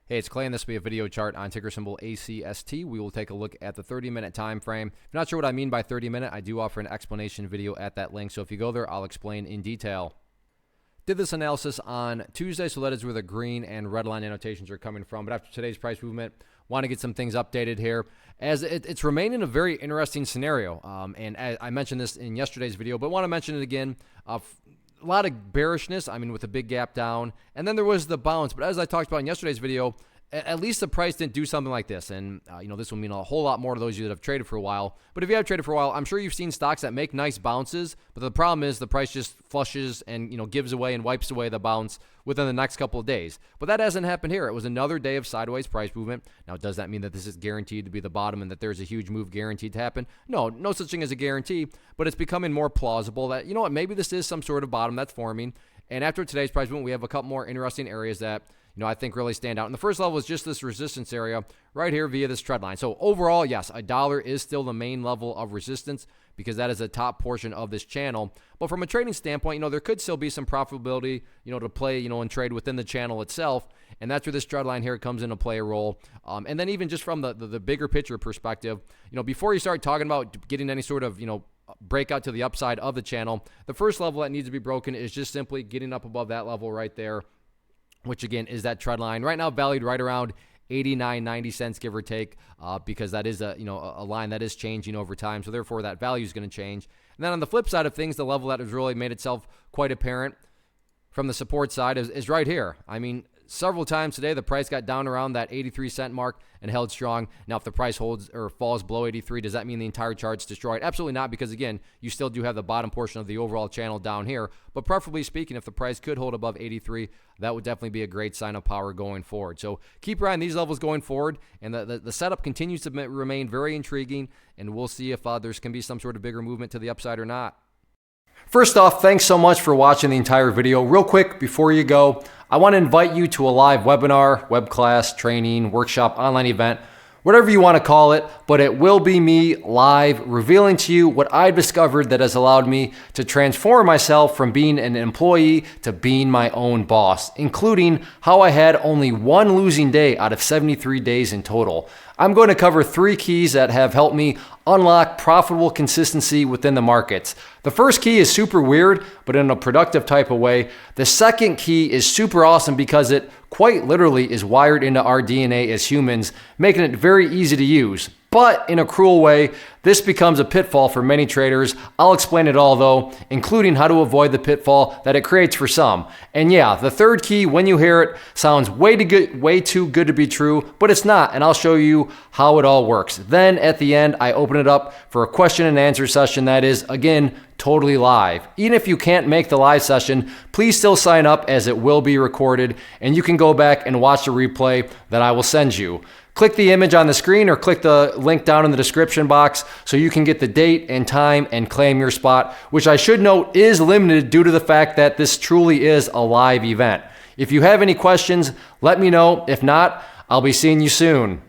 Hey, it's Clay, and this will be a video chart on ticker symbol ACST. We will take a look at the 30-minute time frame. If you're not sure what I mean by 30-minute, I do offer an explanation video at that link. So if you go there, I'll explain in detail. Did this analysis on Tuesday, so that is where the green and red line annotations are coming from. But after today's price movement, want to get some things updated here, as it's remaining a very interesting scenario. And I mentioned this in yesterday's video, but want to mention it again. A lot of bearishness, with a big gap down, and then there was the bounce. But as I talked about in yesterday's video, at least the price didn't do something like this. And, this will mean a whole lot more to those of you that have traded for a while. But if you have traded for a while, I'm sure you've seen stocks that make nice bounces. But the problem is the price just flushes and, gives away and wipes away the bounce within the next couple of days. But that hasn't happened here. It was another day of sideways price movement. Now, does that mean that this is guaranteed to be the bottom and that there's a huge move guaranteed to happen? No such thing as a guarantee. But it's becoming more plausible that, maybe this is some sort of bottom that's forming. And after today's price movement, we have a couple more interesting areas that I think really stand out. And the first level is just this resistance area right here via this trend line. So overall, yes, $1 is still the main level of resistance because that is the top portion of this channel. But from a trading standpoint, there could still be some profitability, to play, and trade within the channel itself. And that's where this trend line here comes into play a role. And then even just from the bigger picture perspective, before you start talking about getting any sort of, breakout to the upside of the channel, the first level that needs to be broken is just simply getting up above that level right there, which again is that trend line right now valued right around 89.90 cents, give or take, because that is a line that is changing over time. So therefore that value is going to change. And then on the flip side of things, the level that has really made itself quite apparent from the support side is right here. Several times today, the price got down around that 83-cent mark and held strong. Now, if the price holds or falls below 83, does that mean the entire chart's destroyed? Absolutely not, because again, you still do have the bottom portion of the overall channel down here. But preferably speaking, if the price could hold above 83, that would definitely be a great sign of power going forward. So keep your eye on these levels going forward, and the setup continues to remain very intriguing, and we'll see if there can be some sort of bigger movement to the upside or not. First off, thanks so much for watching the entire video. Real quick, before you go, I want to invite you to a live webinar, web class, training, workshop, online event, whatever you want to call it, but it will be me live revealing to you what I've discovered that has allowed me to transform myself from being an employee to being my own boss, including how I had only one losing day out of 73 days in total. I'm going to cover 3 keys that have helped me unlock profitable consistency within the markets. The first key is super weird, but in a productive type of way. The second key is super awesome because it quite literally is wired into our DNA as humans, making it very easy to use. But in a cruel way, this becomes a pitfall for many traders. I'll explain it all though, including how to avoid the pitfall that it creates for some. And yeah, the third key, when you hear it, sounds way too good to be true, but it's not, and I'll show you how it all works. Then at the end, I open it up for a question and answer session that is, again, totally live. Even if you can't make the live session, please still sign up as it will be recorded, and you can go back and watch the replay that I will send you. Click the image on the screen or click the link down in the description box so you can get the date and time and claim your spot, which I should note is limited due to the fact that this truly is a live event. If you have any questions, let me know. If not, I'll be seeing you soon.